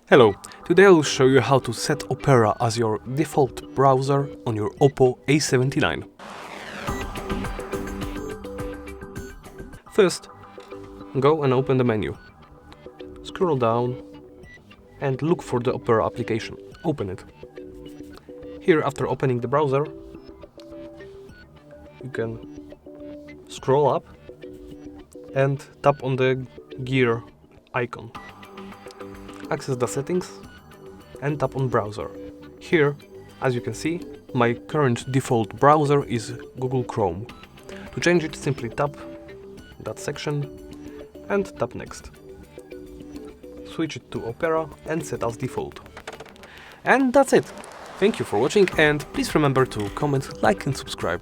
Hello, today I will show you how to set Opera as your default browser on your OPPO A79. First, go and open the menu. Scroll down and look for the Opera application. Open it. Here, after opening the browser, you can scroll up and tap on the gear icon. Access the settings and tap on browser. Here, as you can see, my current default browser is Google Chrome. To change it, simply tap that section and tap next. Switch it to Opera and set as default. And that's it. Thank you for watching, and please remember to comment, like and subscribe.